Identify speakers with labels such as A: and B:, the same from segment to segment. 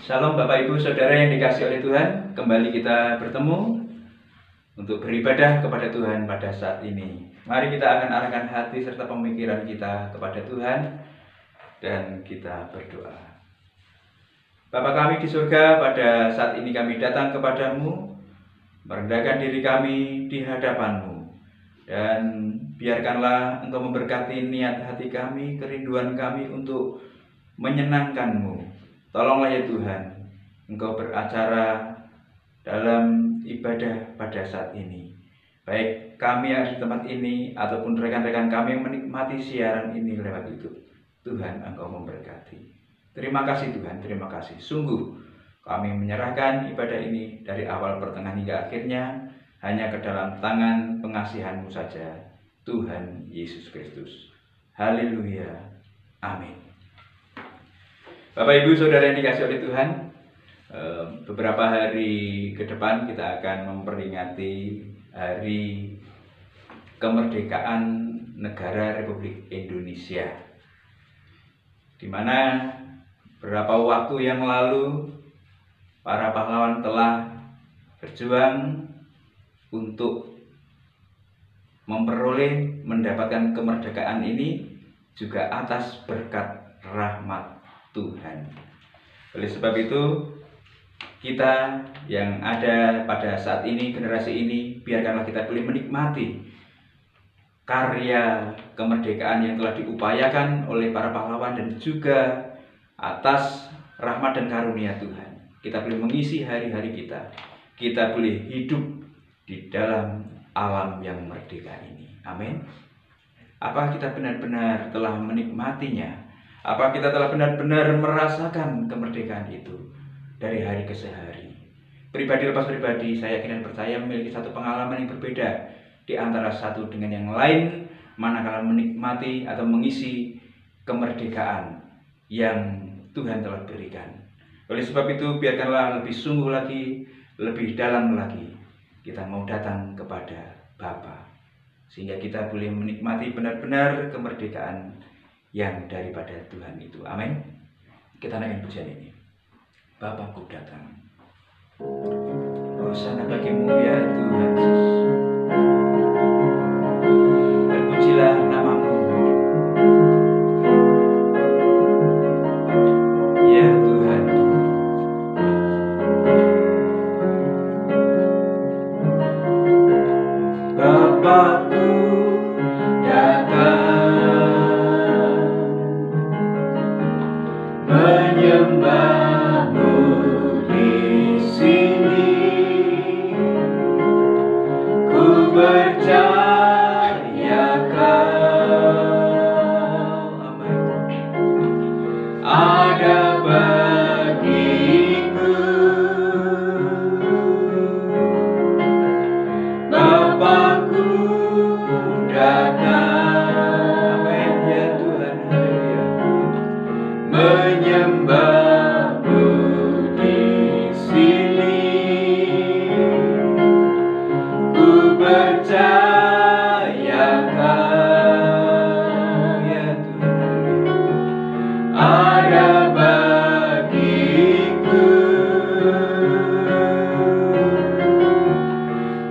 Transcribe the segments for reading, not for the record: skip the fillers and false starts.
A: Shalom Bapak Ibu Saudara yang dikasihi oleh Tuhan. Kembali kita bertemu untuk beribadah kepada Tuhan pada saat ini. Mari kita akan arahkan hati serta pemikiran kita kepada Tuhan dan kita berdoa. Bapa kami di surga, pada saat ini kami datang kepadamu, merendahkan diri kami di hadapanmu, dan biarkanlah Engkau memberkati niat hati kami, kerinduan kami untuk menyenangkanmu. Tolonglah ya Tuhan, Engkau beracara dalam ibadah pada saat ini. Baik kami yang di tempat ini ataupun rekan-rekan kami yang menikmati siaran ini lewat YouTube. Tuhan, Engkau memberkati. Terima kasih Tuhan, terima kasih. Sungguh kami menyerahkan ibadah ini dari awal, pertengahan hingga akhirnya hanya ke dalam tangan pengasihan-Mu saja, Tuhan Yesus Kristus. Haleluya. Amin. Bapak Ibu Saudara yang dikasihi oleh Tuhan, beberapa hari ke depan kita akan memperingati hari kemerdekaan negara Republik Indonesia, di mana beberapa waktu yang lalu para pahlawan telah berjuang untuk mendapatkan kemerdekaan ini juga atas berkat rahmat Tuhan. Oleh sebab itu, kita yang ada pada saat ini, generasi ini, biarkanlah kita boleh menikmati karya kemerdekaan yang telah diupayakan oleh para pahlawan, dan juga atas rahmat dan karunia Tuhan kita boleh mengisi hari-hari kita. Kita boleh hidup di dalam alam yang merdeka ini. Amin. Apa kita benar-benar telah menikmatinya? Apa kita telah benar-benar merasakan kemerdekaan itu dari hari ke hari? Pribadi lepas pribadi, saya yakin dan percaya memiliki satu pengalaman yang berbeda di antara satu dengan yang lain, manakala menikmati atau mengisi kemerdekaan yang Tuhan telah berikan. Oleh sebab itu, biarkanlah lebih sungguh lagi, lebih dalam lagi, kita mau datang kepada Bapa, sehingga kita boleh menikmati benar-benar kemerdekaan yang daripada Tuhan itu. Amin. Kita naikkan pujian ini. Bapakku datang. Hosana bagimu ya Tuhan Yesus. Terpujilah namamu. Ya Tuhan. Bapakku datang menyembahmu di sini, ku percaya Kau ada bagiku. Bapakku datang, amin ya Tuhan, haleluya, menyembahmu di sini, ku percaya Kau ya Tuhan, ada bagiku.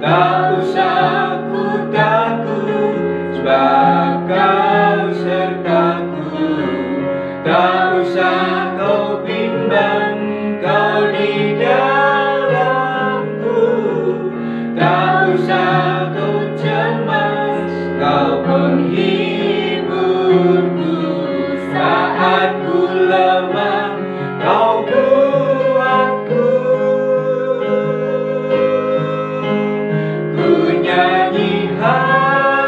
A: Tak usah ku takut, sebab Kau sertaku. Tak usah kau bimbang, Kau di dalamku. Tak usah kau cemas, Kau penghiburku. Saat ku lemah, Kau kuatku. Ku nyanyi haleluya,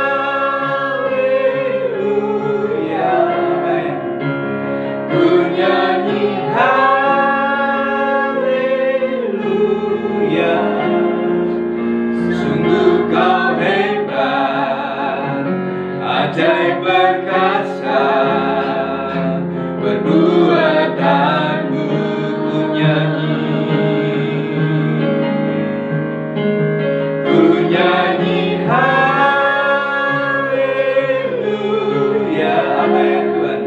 A: ku nyanyi haleluya. Sungguh Kau hebat, ajaib perkasa, perbuatanmu ku nyanyi. Ku nyanyi haleluya, amin Tuhan.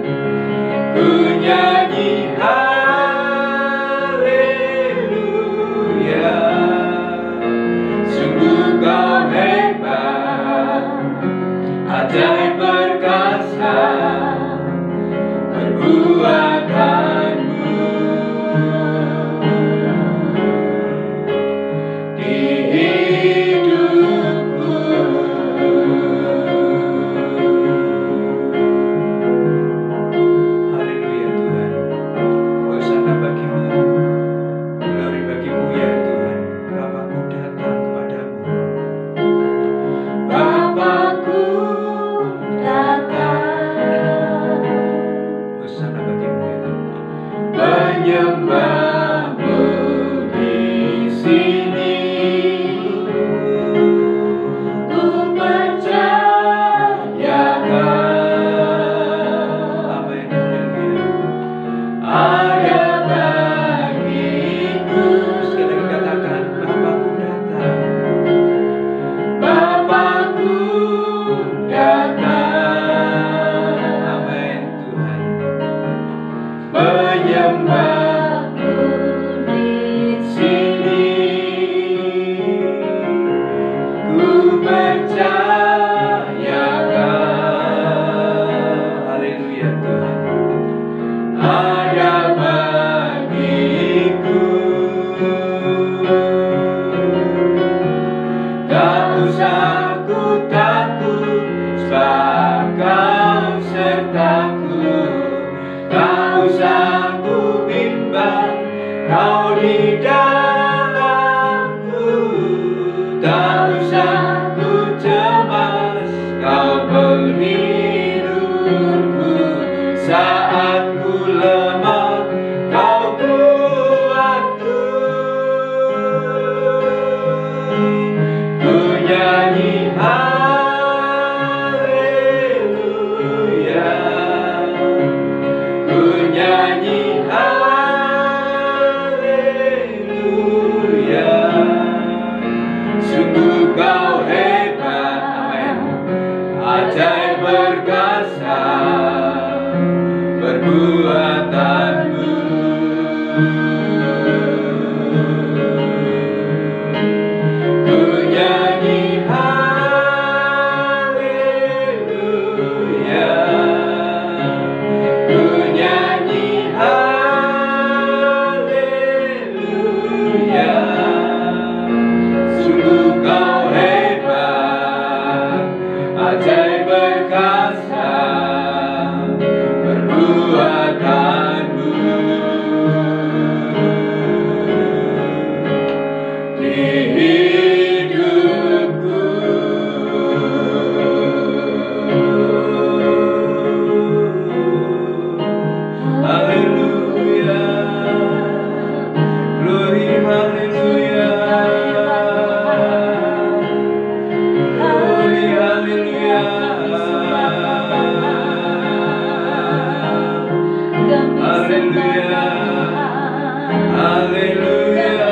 A: Ku nyanyi haleluya. sembahku di sini, ku percayakan, haleluya Tuhan, ada bagiku. Tak usah ku takut, sebab Kau sertaku. Tak usah ku bimbang, Kau di dalamku. Tak usah ku cemas, Kau pelindungku. Saat ku lemah, Kau kuatku. Ku nyanyi haleluya, ku nyanyi haleluya. Sungguh Kau hebat, amin, ajaib perkasa perbuatanmu. Ku nyanyi haleluya, ku nyanyi haleluya. Sungguh Kau hebat, ajaib perkasa perbuatanmu. Di hidupku, haleluya, glory haleluya, glory haleluya, haleluya, haleluya.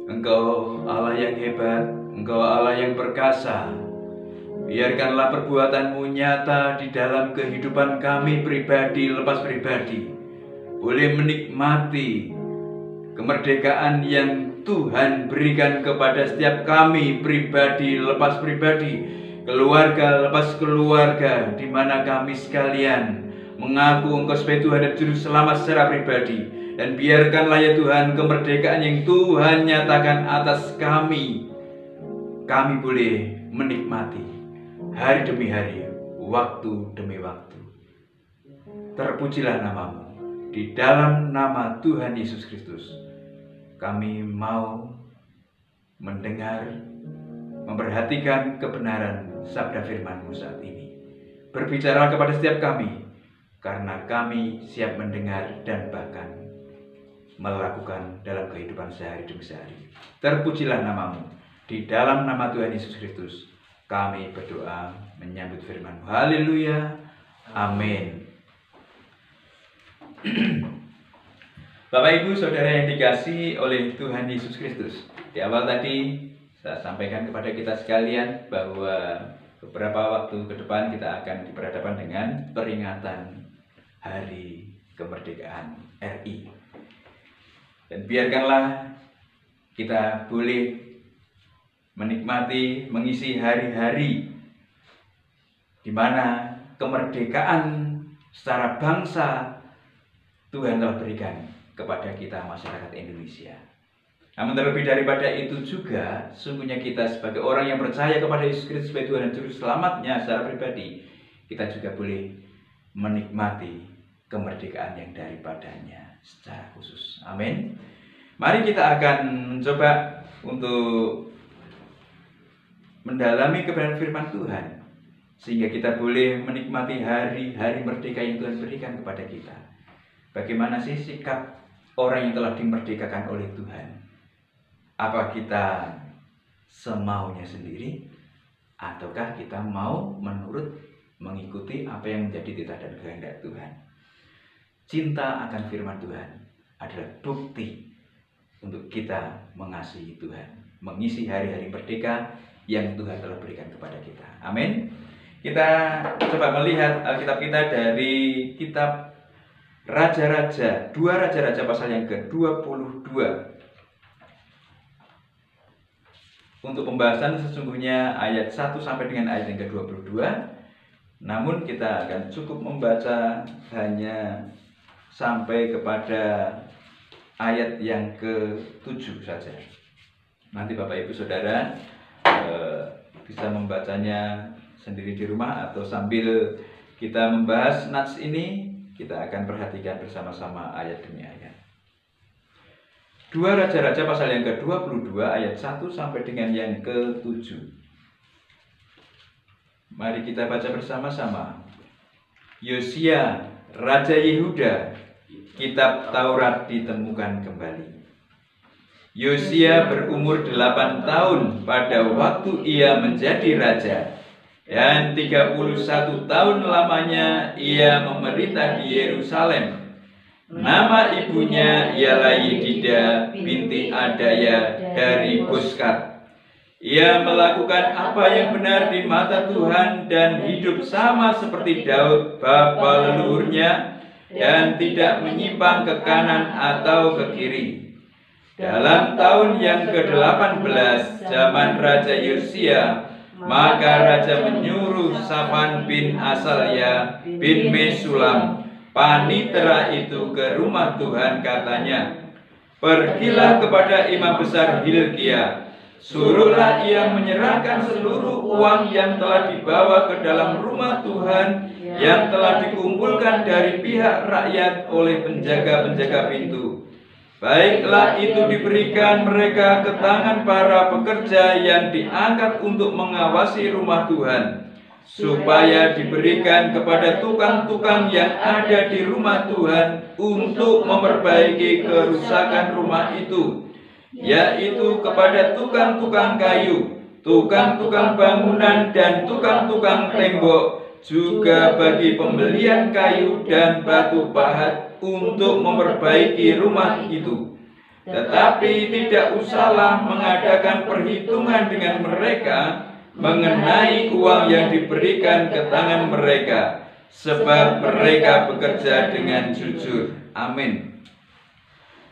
A: Engkau Allah yang hebat, Engkau Allah yang perkasa. Biarkanlah perbuatan-Mu nyata di dalam kehidupan kami pribadi lepas pribadi, boleh menikmati kemerdekaan yang Tuhan berikan kepada setiap kami pribadi lepas pribadi, keluarga lepas keluarga, di mana kami sekalian mengaku Engkau sebagai Tuhan dan Juru Selamat secara pribadi. Dan biarkanlah ya Tuhan kemerdekaan yang Tuhan nyatakan atas kami boleh menikmati hari demi hari, waktu demi waktu. Terpujilah nama-Mu. Di dalam nama Tuhan Yesus Kristus, kami mau mendengar, memperhatikan kebenaran sabda firman-Mu saat ini. Berbicara kepada setiap kami, karena kami siap mendengar dan bahkan melakukan dalam kehidupan sehari demi sehari. Terpujilah nama-Mu. Di dalam nama Tuhan Yesus Kristus, kami berdoa menyambut firman-Mu. Haleluya. Amin. Bapak Ibu Saudara yang dikasihi oleh Tuhan Yesus Kristus, di awal tadi saya sampaikan kepada kita sekalian bahwa beberapa waktu ke depan kita akan berhadapan dengan peringatan Hari Kemerdekaan RI. Dan biarkanlah kita boleh menikmati, mengisi hari-hari di mana kemerdekaan secara bangsa Tuhan telah berikan kepada kita masyarakat Indonesia. Namun terlebih daripada itu juga, sungguhnya kita sebagai orang yang percaya kepada Yesus Kristus sebagai Tuhan dan Juru Selamatnya secara pribadi, kita juga boleh menikmati kemerdekaan yang daripadanya secara khusus. Amin. Mari kita akan mencoba untuk mendalami kebenaran firman Tuhan, sehingga kita boleh menikmati hari-hari merdeka yang Tuhan berikan kepada kita. Bagaimana sih sikap orang yang telah dimerdekakan oleh Tuhan? Apa kita semaunya sendiri, ataukah kita mau menurut mengikuti apa yang menjadi titah dan kehendak Tuhan? Cinta akan firman Tuhan adalah bukti untuk kita mengasihi Tuhan, mengisi hari-hari merdeka yang Tuhan telah berikan kepada kita. Amin. Kita coba melihat Alkitab kita dari kitab Raja-Raja, 2 Raja-Raja pasal yang ke-22. Untuk pembahasan sesungguhnya ayat 1 sampai dengan ayat yang ke-22. Namun kita akan cukup membaca hanya sampai kepada ayat yang ke-7 saja. Nanti Bapak Ibu Saudara bisa membacanya sendiri di rumah, atau sambil kita membahas nats ini, kita akan perhatikan bersama-sama ayat demi ayat. 2 Raja-Raja pasal yang ke-22 ayat 1 sampai dengan yang ke-7. Mari kita baca bersama-sama. Yosia, Raja Yehuda, kitab Taurat ditemukan kembali. Yosia berumur 8 tahun pada waktu ia menjadi raja, dan 31 tahun lamanya ia memerintah di Yerusalem. Nama ibunya ialah Yedida binti Adaya dari Boskat. Ia melakukan apa yang benar di mata Tuhan dan hidup sama seperti Daud bapa leluhurnya, dan tidak menyimpang ke kanan atau ke kiri. Dalam tahun yang ke-18 zaman Raja Yosia, maka Raja menyuruh Safan bin Asalya bin Mesulam, panitera itu, ke rumah Tuhan. Katanya, pergilah kepada imam besar Hilkia, suruhlah ia menyerahkan seluruh uang yang telah dibawa ke dalam rumah Tuhan, yang telah dikumpulkan dari pihak rakyat oleh penjaga-penjaga pintu. Baiklah itu diberikan mereka ke tangan para pekerja yang diangkat untuk mengawasi rumah Tuhan, supaya diberikan kepada tukang-tukang yang ada di rumah Tuhan untuk memperbaiki kerusakan rumah itu, yaitu kepada tukang-tukang kayu, tukang-tukang bangunan, dan tukang-tukang tembok, juga bagi pembelian kayu dan batu pahat untuk memperbaiki rumah itu. Tetapi tidak usahlah mengadakan perhitungan dengan mereka mengenai uang yang diberikan ke tangan mereka, sebab mereka bekerja dengan jujur. Amin.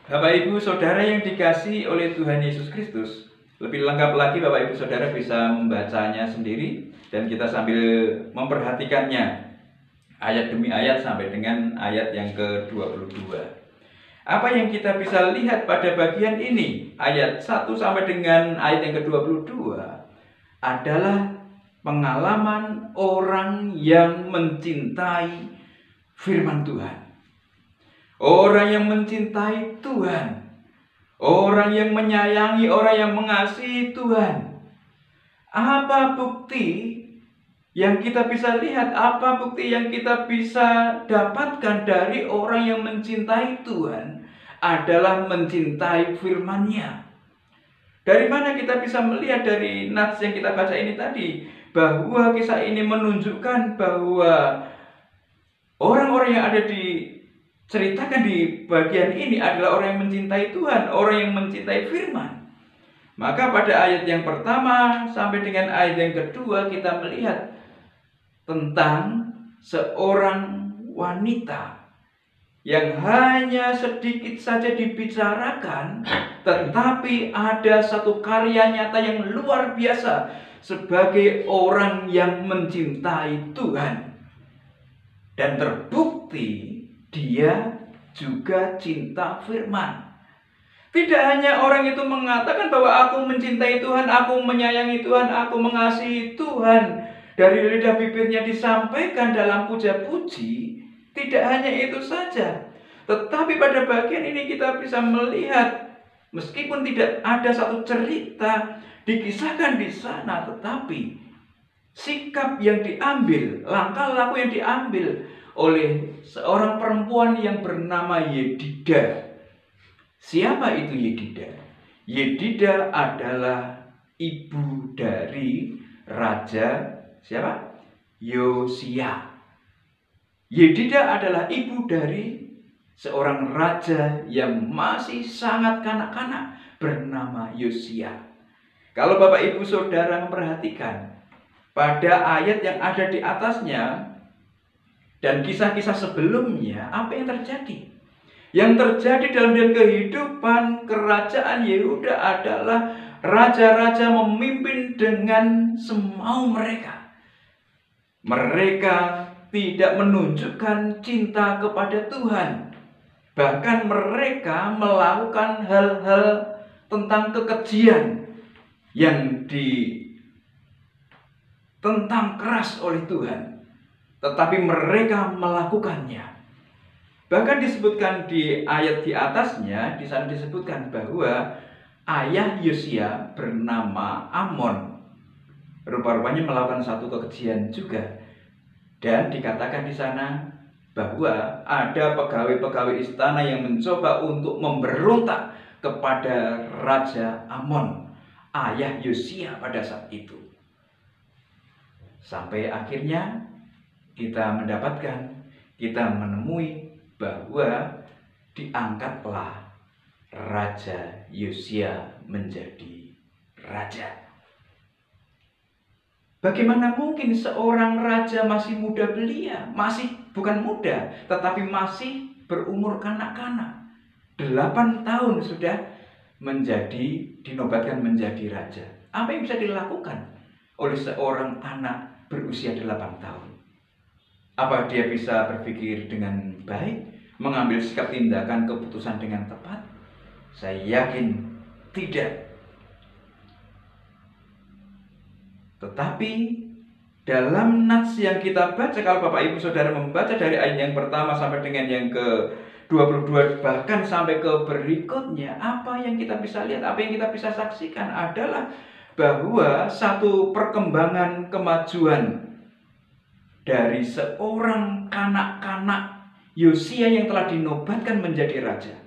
A: Bapak Ibu Saudara yang dikasihi oleh Tuhan Yesus Kristus, lebih lengkap lagi Bapak Ibu Saudara bisa membacanya sendiri dan kita sambil memperhatikannya ayat demi ayat sampai dengan ayat yang ke-22. Apa yang kita bisa lihat pada bagian ini, ayat 1 sampai dengan ayat yang ke-22, adalah pengalaman orang yang mencintai firman Tuhan. Orang yang mencintai Tuhan. Orang yang menyayangi, orang yang mengasihi Tuhan. Apa bukti yang kita bisa lihat? Apa bukti yang kita bisa dapatkan dari orang yang mencintai Tuhan? Adalah mencintai firman-Nya. Dari mana kita bisa melihat dari nats yang kita baca ini tadi, bahwa kisah ini menunjukkan bahwa orang-orang yang ada diceritakan di bagian ini adalah orang yang mencintai Tuhan, orang yang mencintai firman. Maka pada ayat yang pertama sampai dengan ayat yang kedua kita melihat tentang seorang wanita yang hanya sedikit saja dibicarakan, tetapi ada satu karya nyata yang luar biasa sebagai orang yang mencintai Tuhan. Dan terbukti dia juga cinta firman. Tidak hanya orang itu mengatakan bahwa aku mencintai Tuhan, aku menyayangi Tuhan, aku mengasihi Tuhan. Dari lidah bibirnya disampaikan dalam puja-puji. Tidak hanya itu saja, tetapi pada bagian ini kita bisa melihat, meskipun tidak ada satu cerita dikisahkan di sana, tetapi sikap yang diambil, langkah laku yang diambil oleh seorang perempuan yang bernama Yedida. Siapa itu Yedida? Yedida adalah ibu dari Raja siapa? Yosia. Yedida adalah ibu dari seorang raja yang masih sangat kanak-kanak bernama Yosia. Kalau Bapak Ibu Saudara memperhatikan pada ayat yang ada di atasnya dan kisah-kisah sebelumnya, apa yang terjadi? Yang terjadi dalam kehidupan kerajaan Yehuda adalah raja-raja memimpin dengan semau mereka. Mereka tidak menunjukkan cinta kepada Tuhan. Bahkan mereka melakukan hal-hal tentang kekejian yang ditentang keras oleh Tuhan. Tetapi mereka melakukannya. Bahkan disebutkan di ayat di atasnya, di sana disebutkan bahwa ayah Yosia bernama Amon rupa-rupanya melakukan satu kekejian juga. Dan dikatakan di sana bahwa ada pegawai-pegawai istana yang mencoba untuk memberontak kepada Raja Amon, ayah Yosia pada saat itu. Sampai akhirnya kita menemui bahwa diangkatlah Raja Yosia menjadi raja. Bagaimana mungkin seorang raja masih muda belia, bukan muda, tetapi masih berumur kanak-kanak, 8 tahun sudah dinobatkan menjadi raja. Apa yang bisa dilakukan oleh seorang anak berusia 8 tahun? Apa dia bisa berpikir dengan baik, mengambil sikap tindakan keputusan dengan tepat? Saya yakin tidak. Tetapi dalam nats yang kita baca, kalau Bapak Ibu Saudara membaca dari ayat yang pertama sampai dengan yang ke-22 bahkan sampai ke berikutnya, apa yang kita bisa lihat, apa yang kita bisa saksikan adalah bahwa satu perkembangan kemajuan dari seorang kanak-kanak Yosia yang telah dinobatkan menjadi raja.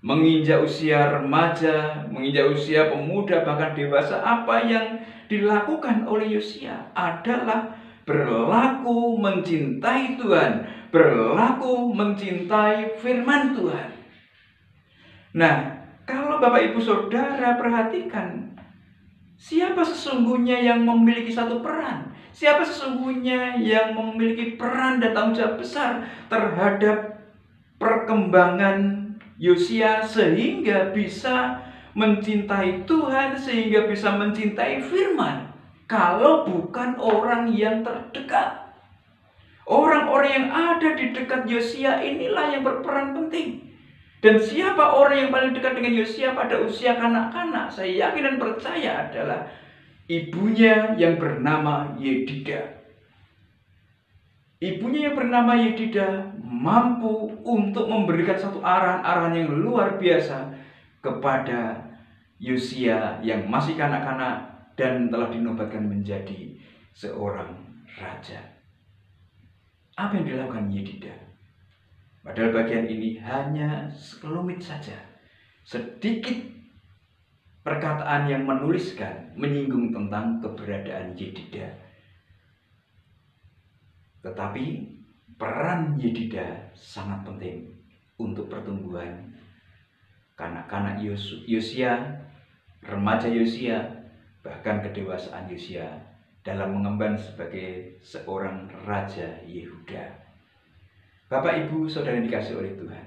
A: Menginjak usia remaja, menginjak usia pemuda, bahkan dewasa, apa yang dilakukan oleh Yosia adalah berlaku mencintai Tuhan, berlaku mencintai firman Tuhan. Nah, Kalau Bapak Ibu Saudara perhatikan, siapa sesungguhnya yang memiliki satu peran? Siapa sesungguhnya yang memiliki peran dan tanggung jawab besar terhadap perkembangan Yosia sehingga bisa mencintai Tuhan, sehingga bisa mencintai firman? Kalau bukan orang yang terdekat. Orang-orang yang ada di dekat Yosia inilah yang berperan penting. Dan siapa orang yang paling dekat dengan Yosia pada usia kanak-kanak? Saya yakin dan percaya adalah ibunya yang bernama Yedida. Ibunya yang bernama Yedida mampu untuk memberikan satu arahan-arahan yang luar biasa kepada Yosia yang masih kanak-kanak dan telah dinobatkan menjadi seorang raja. Apa yang dilakukan Yedida? Padahal bagian ini hanya sekelumit saja. Sedikit perkataan yang menuliskan, menyinggung tentang keberadaan Yedida. Tetapi peran Yedida sangat penting untuk pertumbuhan kanak-kanak Yosia, remaja Yosia, bahkan kedewasaan Yosia dalam mengemban sebagai seorang raja Yehuda. Bapak Ibu Saudara yang dikasihi oleh Tuhan,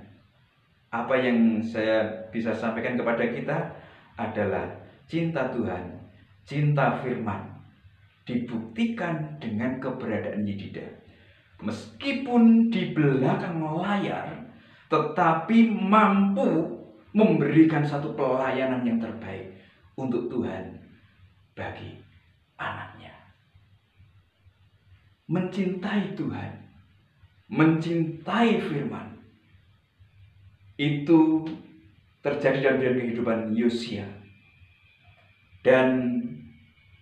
A: apa yang saya bisa sampaikan kepada kita adalah cinta Tuhan, cinta firman dibuktikan dengan keberadaan Yedida. Meskipun di belakang layar, tetapi mampu memberikan satu pelayanan yang terbaik untuk Tuhan bagi anaknya. Mencintai Tuhan, mencintai firman, itu terjadi dalam kehidupan Yosia. Dan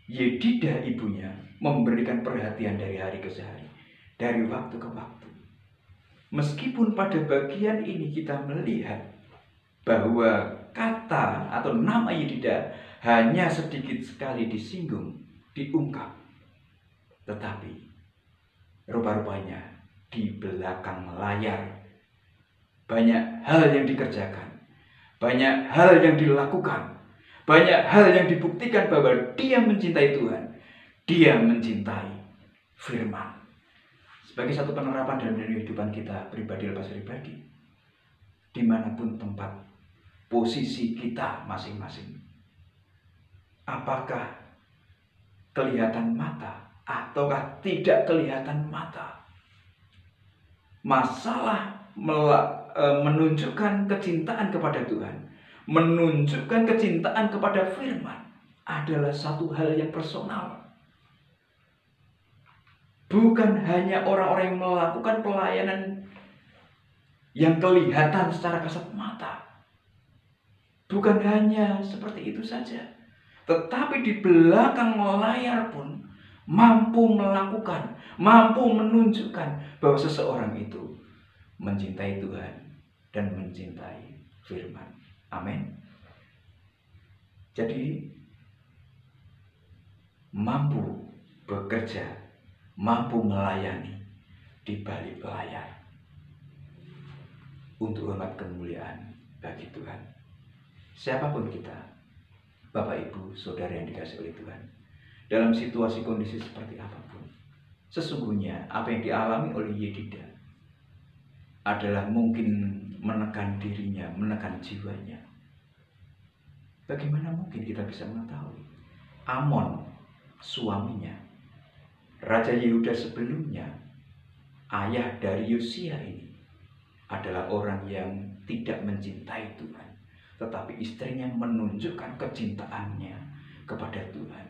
A: Yedida ibunya memberikan perhatian dari hari ke hari, dari waktu ke waktu. Meskipun pada bagian ini kita melihat bahwa kata atau nama Yedida hanya sedikit sekali disinggung, diungkap, tetapi rupa-rupanya di belakang layar banyak hal yang dikerjakan, banyak hal yang dilakukan, banyak hal yang dibuktikan bahwa dia mencintai Tuhan, dia mencintai firman. Sebagai satu penerapan dalam kehidupan kita pribadi lepas pribadi, dimanapun tempat posisi kita masing-masing, apakah kelihatan mata ataukah tidak kelihatan mata, masalah menunjukkan kecintaan kepada Tuhan, menunjukkan kecintaan kepada firman adalah satu hal yang personal. Bukan hanya orang-orang yang melakukan pelayanan yang kelihatan secara kasat mata. Bukan hanya seperti itu saja, tetapi di belakang layar pun mampu melakukan, mampu menunjukkan bahwa seseorang itu mencintai Tuhan dan mencintai firman. Amin. Jadi mampu bekerja, mampu melayani di balik layar untuk hormat kemuliaan bagi Tuhan. Siapapun kita, Bapak Ibu Saudara yang dikasihi oleh Tuhan, dalam situasi kondisi seperti apapun, sesungguhnya apa yang dialami oleh Yedida adalah mungkin menekan dirinya, menekan jiwanya. Bagaimana mungkin kita bisa mengetahui? Amon, suaminya, Raja Yehuda sebelumnya, ayah dari Yosia ini, adalah orang yang tidak mencintai Tuhan, tetapi istrinya menunjukkan kecintaannya kepada Tuhan,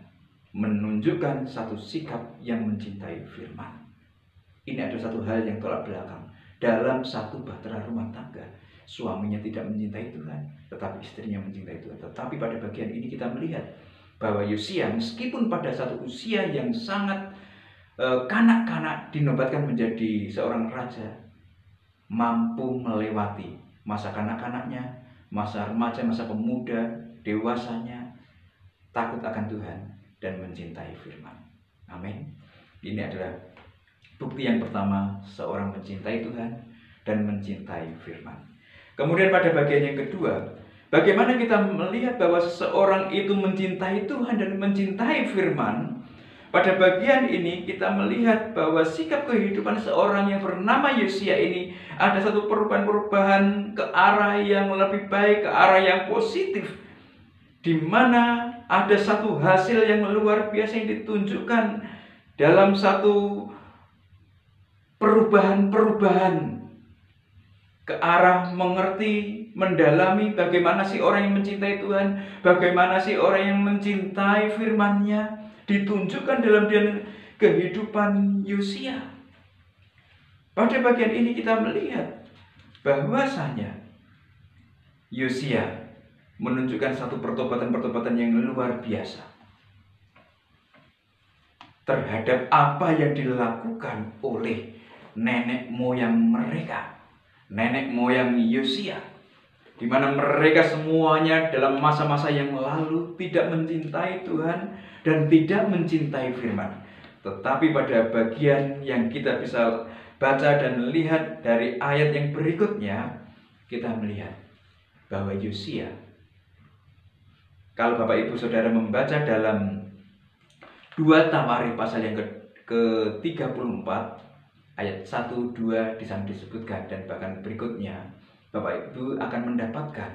A: menunjukkan satu sikap yang mencintai firman. Ini adalah satu hal yang tolak belakang dalam satu bahtera rumah tangga. Suaminya tidak mencintai Tuhan, tetapi istrinya mencintai Tuhan. Tetapi pada bagian ini kita melihat bahwa Yosia meskipun pada satu usia yang sangat kanak-kanak dinobatkan menjadi seorang raja, mampu melewati masa kanak-kanaknya, masa remaja, masa pemuda, dewasanya, takut akan Tuhan dan mencintai firman. Amin. Ini adalah bukti yang pertama, seorang mencintai Tuhan dan mencintai firman. Kemudian pada bagian yang kedua, Bagaimana kita melihat bahwa seseorang itu mencintai Tuhan dan mencintai firman? Pada bagian ini kita melihat bahwa sikap kehidupan seorang yang bernama Yosia ini ada satu perubahan-perubahan ke arah yang lebih baik, ke arah yang positif, di mana ada satu hasil yang luar biasa yang ditunjukkan dalam satu perubahan-perubahan ke arah mengerti, mendalami bagaimana sih orang yang mencintai Tuhan, bagaimana sih orang yang mencintai firman-Nya, ditunjukkan dalam kehidupan Yosia. Pada bagian ini kita melihat bahwasanya Yosia menunjukkan satu pertobatan-pertobatan yang luar biasa terhadap apa yang dilakukan oleh nenek moyang mereka, nenek moyang Yosia, di mana mereka semuanya dalam masa-masa yang lalu tidak mencintai Tuhan dan tidak mencintai firman. Tetapi pada bagian yang kita bisa baca dan lihat dari ayat yang berikutnya, kita melihat bahwa Yosia, kalau Bapak Ibu Saudara membaca dalam 2 Tawarikh pasal yang ke-34 ayat 1, 2 di sana disebutkan, dan bahkan berikutnya Bapak Ibu akan mendapatkan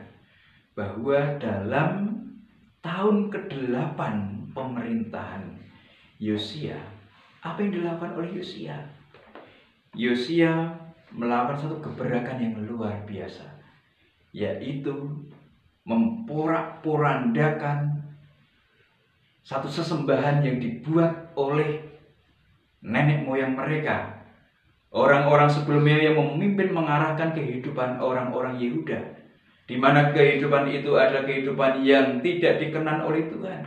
A: bahwa dalam tahun ke-8 pemerintahan Yosia, apa yang dilakukan oleh Yosia? Yosia melakukan satu gebrakan yang luar biasa, yaitu memporak-porandakan satu sesembahan yang dibuat oleh nenek moyang mereka, orang-orang sebelumnya yang memimpin mengarahkan kehidupan orang-orang Yehuda, di mana kehidupan itu adalah kehidupan yang tidak dikenan oleh Tuhan.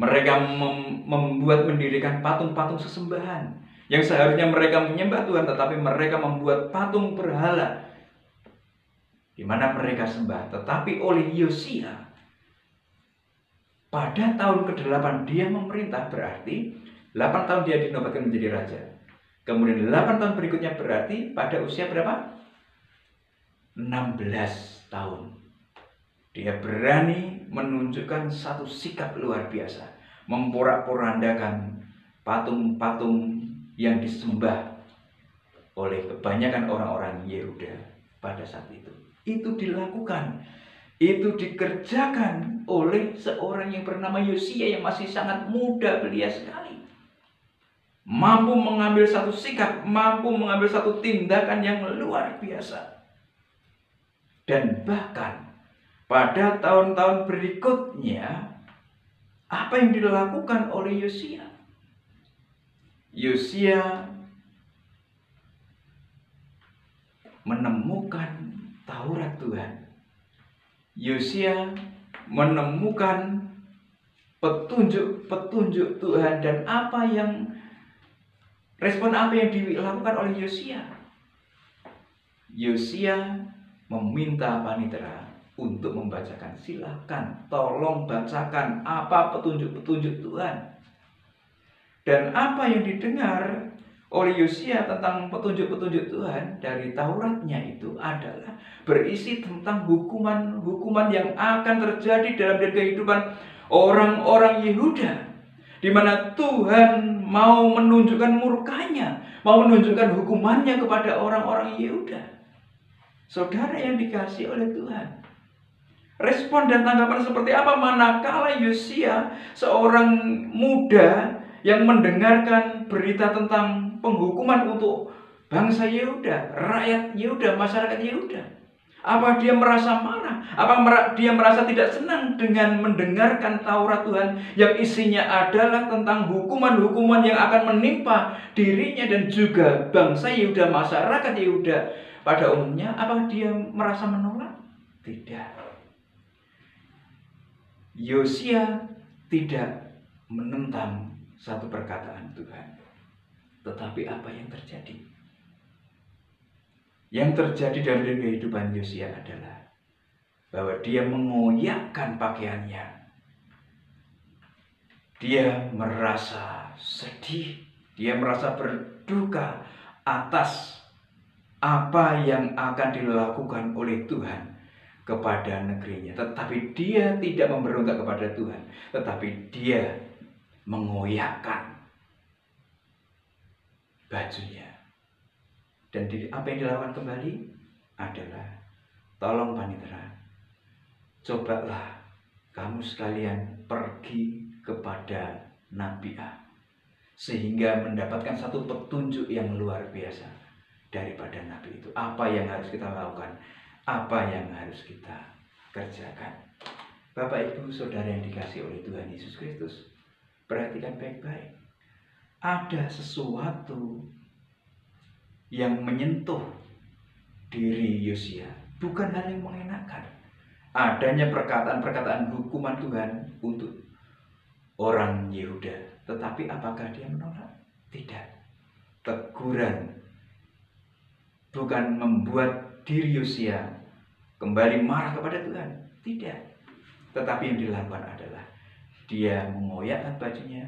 A: Mereka membuat mendirikan patung-patung sesembahan yang seharusnya mereka menyembah Tuhan, tetapi mereka membuat patung berhala di mana mereka sembah. Tetapi oleh Yosia, pada tahun ke-8 dia memerintah, berarti 8 tahun dia dinobatkan menjadi raja. Kemudian 8 tahun berikutnya berarti pada usia berapa? 16 tahun. Dia berani menunjukkan satu sikap luar biasa, memporak-porandakan patung-patung yang disembah oleh kebanyakan orang-orang Yehuda pada saat itu. Itu dilakukan, itu dikerjakan oleh seorang yang bernama Yosia yang masih sangat muda belia sekali. Mampu mengambil satu sikap, mampu mengambil satu tindakan yang luar biasa. Dan bahkan pada tahun-tahun berikutnya, apa yang dilakukan oleh Yosia? Yosia menemukan Taurat Tuhan. Yosia menemukan petunjuk-petunjuk Tuhan, dan respon apa yang dilakukan oleh Yosia? Yosia meminta panitera untuk membacakan, silakan tolong bacakan apa petunjuk-petunjuk Tuhan. Dan apa yang didengar oleh Yosia tentang petunjuk-petunjuk Tuhan dari Tauratnya itu adalah berisi tentang hukuman-hukuman yang akan terjadi dalam kehidupan orang-orang Yehuda, di mana Tuhan mau menunjukkan murkanya, mau menunjukkan hukumannya kepada orang-orang Yehuda. Saudara yang dikasihi oleh Tuhan, respon dan tanggapan seperti apa manakala Yosia, seorang muda yang mendengarkan berita tentang penghukuman untuk bangsa Yehuda, rakyat Yehuda, masyarakat Yehuda? Apa dia merasa marah? Apa dia merasa tidak senang dengan mendengarkan Taurat Tuhan yang isinya adalah tentang hukuman-hukuman yang akan menimpa dirinya dan juga bangsa Yehuda, masyarakat Yehuda pada umumnya? Apa dia merasa menolak? Tidak. Yosia tidak menentang satu perkataan Tuhan. Tetapi apa yang terjadi? Yang terjadi dalam kehidupan Yosia adalah bahwa dia mengoyakkan pakaiannya. Dia merasa sedih, dia merasa berduka atas apa yang akan dilakukan oleh Tuhan kepada negerinya, tetapi dia tidak memberontak kepada Tuhan, tetapi dia mengoyakkan bajunya. Dan apa yang dilakukan kembali adalah, tolong panitera, cobalah kamu sekalian pergi kepada Nabi A, sehingga mendapatkan satu petunjuk yang luar biasa daripada Nabi itu. Apa yang harus kita lakukan? Apa yang harus kita kerjakan? Bapak, Ibu, Saudara yang dikasihi oleh Tuhan Yesus Kristus, perhatikan baik-baik. Ada sesuatu yang menyentuh diri Yosia, bukan hal yang mengenakan. Adanya perkataan-perkataan hukuman Tuhan untuk orang Yehuda, tetapi apakah dia menolak? Tidak. Teguran bukan membuat diri Yosia kembali marah kepada Tuhan, tidak. Tetapi yang dilakukan adalah dia mengoyakkan bajunya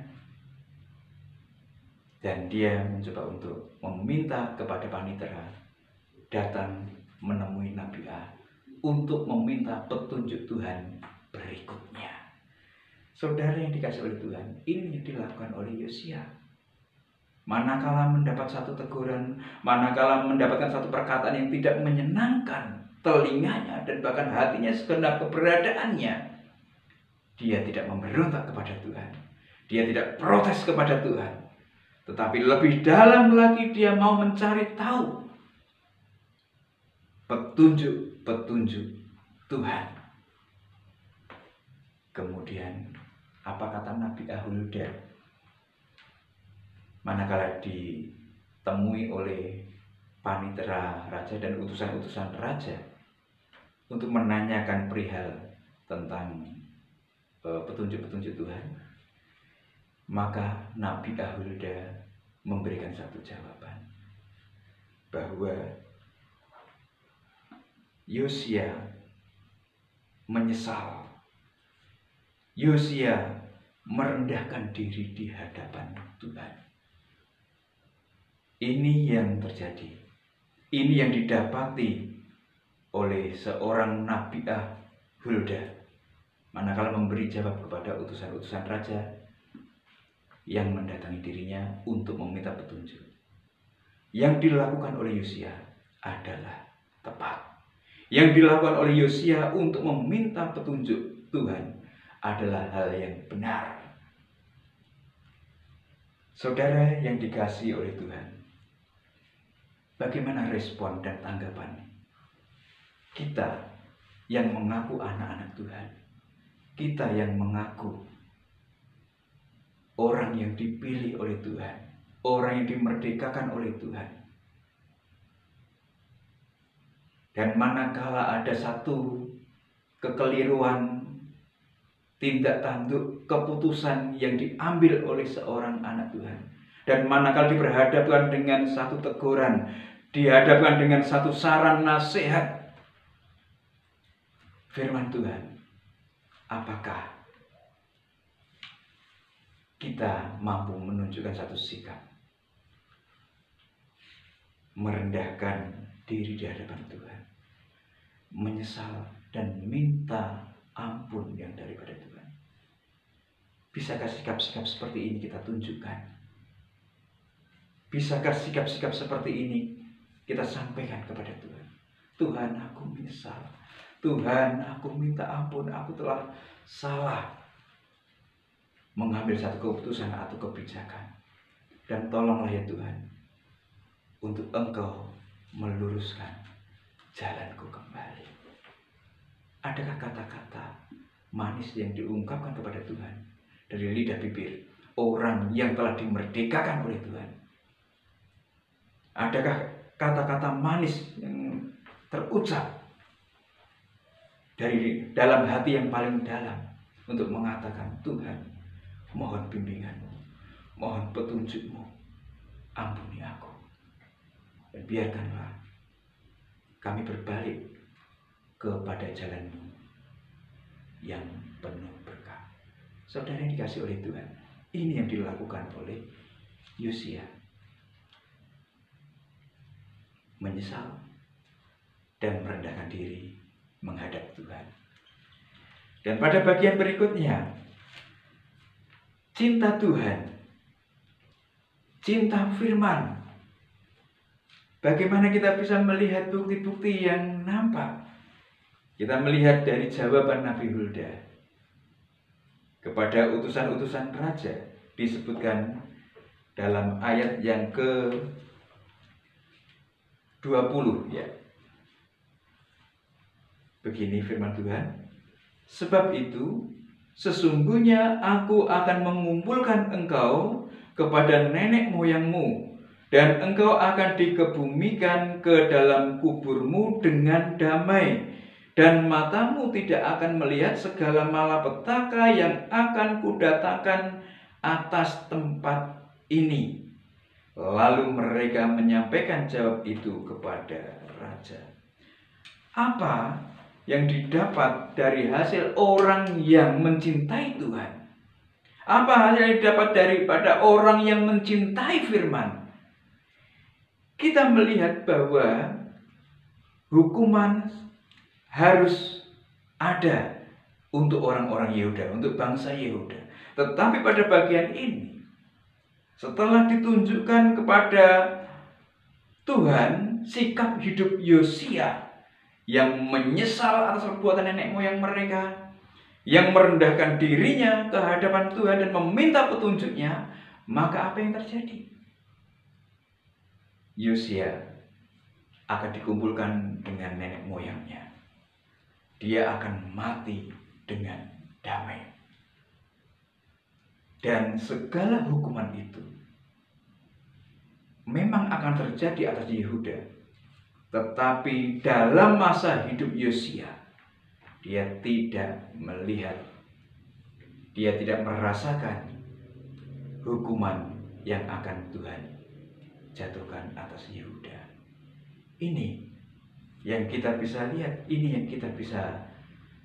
A: dan dia mencoba untuk meminta kepada panitera datang menemui Nabi A untuk meminta petunjuk Tuhan berikutnya. Saudara yang dikasihi oleh Tuhan, ini yang dilakukan oleh Yosia. Manakala mendapat satu teguran, manakala mendapatkan satu perkataan yang tidak menyenangkan telinganya dan bahkan hatinya segenap keberadaannya, dia tidak memberontak kepada Tuhan, dia tidak protes kepada Tuhan, tetapi lebih dalam lagi dia mau mencari tahu petunjuk Tuhan. Kemudian apa kata Nabi Ahulda manakala ditemui oleh panitera raja dan utusan-utusan raja untuk menanyakan perihal tentang petunjuk-petunjuk Tuhan? Maka Nabi Ahulda memberikan satu jawaban, bahwa Yosia menyesal, Yosia merendahkan diri di hadapan Tuhan. Ini yang terjadi, ini yang didapati oleh seorang Nabi Ahulda manakala memberi jawab kepada utusan-utusan raja yang mendatangi dirinya untuk meminta petunjuk. Yang dilakukan oleh Yosia adalah tepat. Yang dilakukan oleh Yosia untuk meminta petunjuk Tuhan adalah hal yang benar. Saudara yang dikasihi oleh Tuhan, bagaimana respon dan tanggapan kita yang mengaku anak-anak Tuhan, kita yang mengaku orang yang dipilih oleh Tuhan, orang yang dimerdekakan oleh Tuhan? Dan manakala ada satu kekeliruan, tindak tanduk, keputusan yang diambil oleh seorang anak Tuhan, dan manakala diperhadapkan dengan satu teguran, dihadapkan dengan satu saran nasihat firman Tuhan, apakah kita mampu menunjukkan satu sikap merendahkan diri di hadapan Tuhan, menyesal dan minta ampun yang daripada Tuhan? Bisakah sikap-sikap seperti ini kita tunjukkan? Bisakah sikap-sikap seperti ini kita sampaikan kepada Tuhan? Tuhan, aku menyesal. Tuhan, aku minta ampun. Aku telah salah mengambil satu keputusan atau kebijakan. Dan tolonglah ya Tuhan, untuk Engkau meluruskan jalanku kembali. Adakah kata-kata manis yang diungkapkan kepada Tuhan dari lidah bibir orang yang telah dimerdekakan oleh Tuhan? Adakah kata-kata manis yang terucap dari dalam hati yang paling dalam untuk mengatakan, Tuhan, mohon bimbinganmu, mohon petunjukmu, ampuni aku, dan biarkanlah kami berbalik kepada jalanmu yang penuh berkah. Saudara yang dikasihi oleh Tuhan, ini yang dilakukan oleh Yosia. Menyesal dan merendahkan diri menghadap Tuhan. Dan pada bagian berikutnya, cinta Tuhan, cinta firman. Bagaimana kita bisa melihat bukti-bukti yang nampak? Kita melihat dari jawaban Nabi Hulda kepada utusan-utusan raja, disebutkan dalam ayat yang ke-20 ya. Begini firman Tuhan, sebab itu sesungguhnya aku akan mengumpulkan engkau kepada nenek moyangmu, dan engkau akan dikebumikan ke dalam kuburmu dengan damai, dan matamu tidak akan melihat segala malapetaka yang akan kudatangkan atas tempat ini. Lalu mereka menyampaikan jawab itu kepada raja. Apa yang didapat dari hasil orang yang mencintai Tuhan? Apa hasil yang didapat daripada orang yang mencintai firman? Kita melihat bahwa hukuman harus ada untuk orang-orang Yehuda, untuk bangsa Yehuda. Tetapi pada bagian ini, setelah ditunjukkan kepada Tuhan sikap hidup Yosia yang menyesal atas perbuatan nenek moyang mereka, yang merendahkan dirinya ke hadapan Tuhan dan meminta petunjuknya, maka apa yang terjadi? Yosia akan dikumpulkan dengan nenek moyangnya. Dia akan mati dengan damai. Dan segala hukuman itu memang akan terjadi atas Yehuda. Tetapi dalam masa hidup Yosia, dia tidak melihat, dia tidak merasakan hukuman yang akan Tuhan jatuhkan atas Yehuda. Ini yang kita bisa lihat, ini yang kita bisa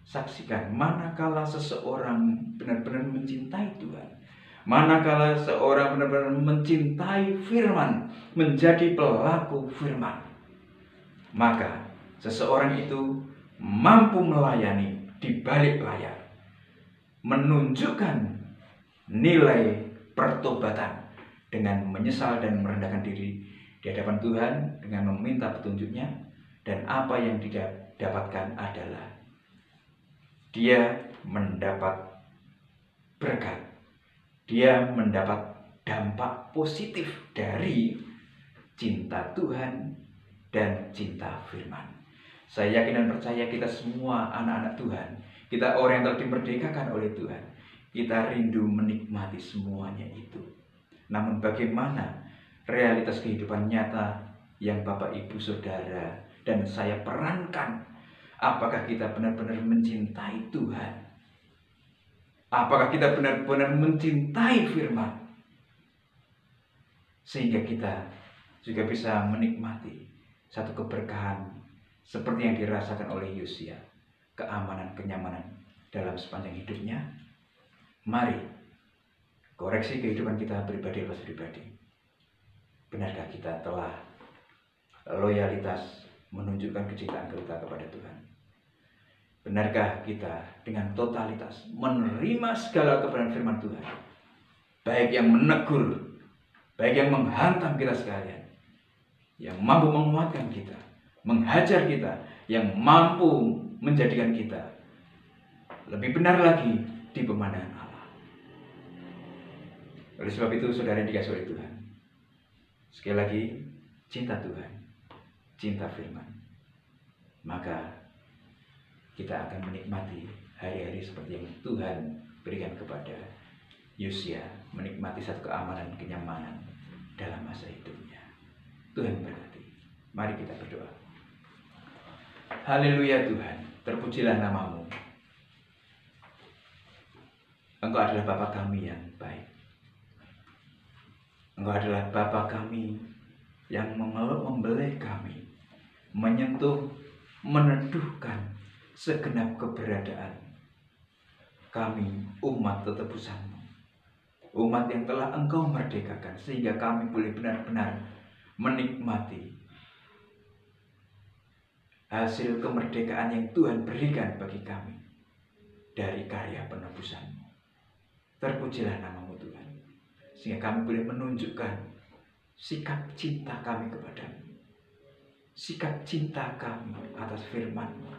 A: saksikan. Manakala seseorang benar-benar mencintai Tuhan, manakala seorang benar-benar mencintai firman, menjadi pelaku firman, maka seseorang itu mampu melayani di balik layar, menunjukkan nilai pertobatan dengan menyesal dan merendahkan diri di hadapan Tuhan dengan meminta petunjuknya. Dan apa yang didapatkan adalah dia mendapat berkat, dia mendapat dampak positif dari cinta Tuhan dan cinta firman. Saya yakin dan percaya kita semua anak-anak Tuhan, kita orang yang telah dimerdekakan oleh Tuhan, kita rindu menikmati semuanya itu. Namun bagaimana realitas kehidupan nyata yang Bapak Ibu Saudara dan saya perankan? Apakah kita benar-benar mencintai Tuhan? Apakah kita benar-benar mencintai firman? Sehingga kita juga bisa menikmati satu keberkahan seperti yang dirasakan oleh Yosia, keamanan, kenyamanan dalam sepanjang hidupnya. Mari koreksi kehidupan kita pribadi lepas pribadi. Benarkah kita telah loyalitas menunjukkan kecintaan kita kepada Tuhan? Benarkah kita dengan totalitas menerima segala kebenaran firman Tuhan, baik yang menegur, baik yang menghantam kita sekalian, yang mampu menguatkan kita, menghajar kita, yang mampu menjadikan kita lebih benar lagi di pemandangan Allah. Oleh sebab itu, saudara yang dikasihi oleh Tuhan, sekali lagi, cinta Tuhan, cinta firman, maka kita akan menikmati hari-hari seperti yang Tuhan berikan kepada Yosia, menikmati satu keamanan, kenyamanan dalam masa hidupnya. Tuhan berkati. Mari kita berdoa. Haleluya Tuhan, terpujilah nama-Mu. Engkau adalah Bapa kami yang baik. Engkau adalah Bapa kami yang memeluk membelai kami, menyentuh, meneduhkan segenap keberadaan kami, umat tetebusan-Mu, umat yang telah Engkau merdekakan, sehingga kami boleh benar-benar menikmati hasil kemerdekaan yang Tuhan berikan bagi kami dari karya penebusan-Mu. Terpujilah nama-Mu Tuhan, sehingga kami boleh menunjukkan sikap cinta kami kepada-Mu, sikap cinta kami atas firman-Mu.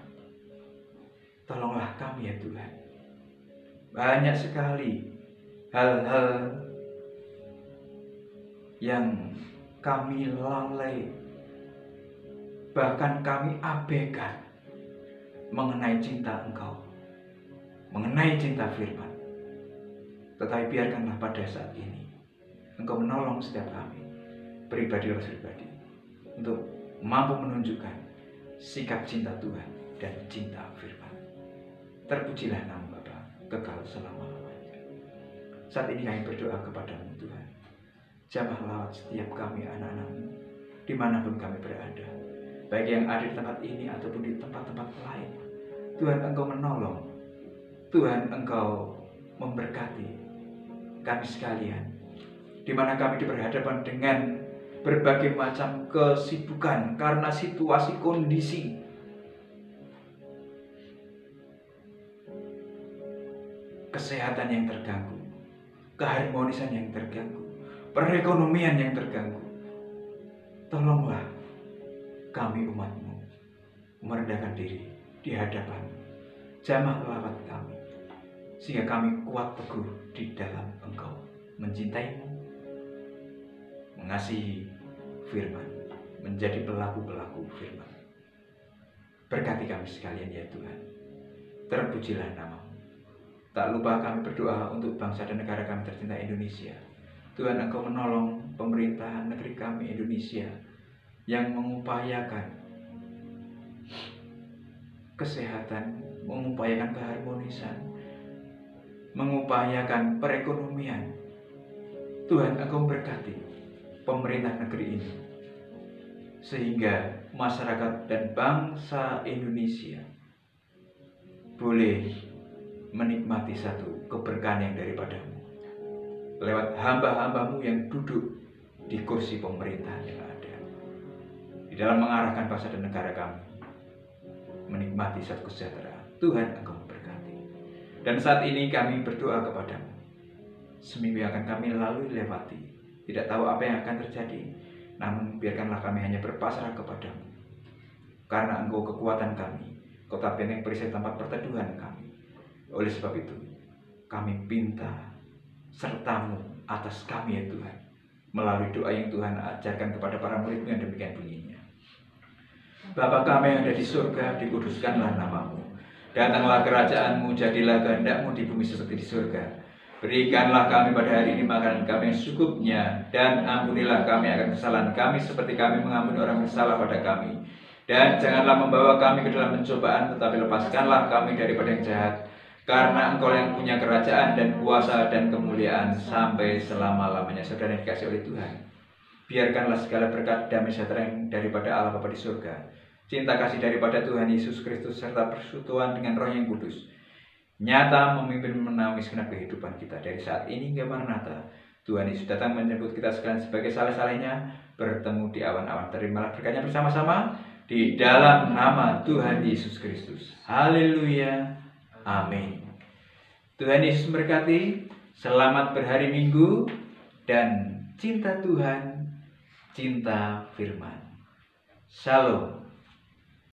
A: Tolonglah kami ya Tuhan. Banyak sekali hal-hal yang kami lalai, bahkan kami abaikan mengenai cinta Engkau, mengenai cinta firman. Tetapi biarkanlah pada saat ini Engkau menolong setiap kami, pribadi untuk mampu menunjukkan sikap cinta Tuhan dan cinta firman. Terpujilah nama Bapa kekal selama-lamanya. Saat ini kami berdoa kepada-Mu Tuhan. Jamah lawat setiap kami anak-anak-Mu dimanapun kami berada, baik yang ada di tempat ini ataupun di tempat-tempat lain. Tuhan, Engkau menolong. Tuhan, Engkau memberkati kami sekalian, di mana kami berhadapan dengan berbagai macam kesibukan karena situasi kondisi. Kesehatan yang terganggu, keharmonisan yang terganggu, perekonomian yang terganggu. Tolonglah kami umat-Mu merendahkan diri di hadapan-Mu. Jamah lawat kami, sehingga kami kuat teguh di dalam Engkau, mencintai-Mu, mengasihi firman, menjadi pelaku-pelaku firman. Berkati kami sekalian ya Tuhan. Terpujilah nama-Mu. Tak lupa kami berdoa untuk bangsa dan negara kami tercinta Indonesia. Tuhan, Engkau menolong pemerintahan negeri kami Indonesia yang mengupayakan kesehatan, mengupayakan keharmonisan, mengupayakan perekonomian. Tuhan, Engkau berkati pemerintah negeri ini, sehingga masyarakat dan bangsa Indonesia boleh menikmati satu keberkahan yang daripada-Mu lewat hamba-hamba-Mu yang duduk di kursi pemerintahan yang ada, di dalam mengarahkan bangsa dan negara kami menikmati satu kesejahteraan. Tuhan, Engkau memberkati. Dan saat ini kami berdoa kepada-Mu. Seminggu yang akan kami lalui lewati, tidak tahu apa yang akan terjadi, namun biarkanlah kami hanya berpasrah kepada-Mu, karena Engkau kekuatan kami, kota benteng perisai tempat perteduhan kami. Oleh sebab itu, kami pinta serta-Mu atas kami ya Tuhan, melalui doa yang Tuhan ajarkan kepada para murid-Mu yang demikian bunyinya. Bapa kami yang ada di surga, dikuduskanlah nama-Mu. Datanglah kerajaan-Mu, jadilah kehendak-Mu di bumi seperti di surga. Berikanlah kami pada hari ini makanan kami yang secukupnya, dan ampunilah kami akan kesalahan kami seperti kami mengampuni orang yang bersalah pada kami. Dan janganlah membawa kami ke dalam pencobaan, tetapi lepaskanlah kami daripada yang jahat. Karena Engkau yang punya kerajaan dan kuasa dan kemuliaan sampai selama-lamanya. Saudara yang dikasihi oleh Tuhan, biarkanlah segala berkat damai sejahtera yang daripada Allah Bapa di surga, cinta kasih daripada Tuhan Yesus Kristus, serta persekutuan dengan Roh yang kudus, nyata memimpin menaungi segenap kehidupan kita dari saat ini hingga Maranatha. Tuhan Yesus datang menjemput kita sekalian sebagai saleh-salehnya, bertemu di awan-awan. Terimalah berkatnya bersama-sama di dalam nama Tuhan Yesus Kristus. Haleluya. Amin. Tuhan Yesus memberkati. Selamat berhari Minggu dan cinta Tuhan, cinta firman. Shalom.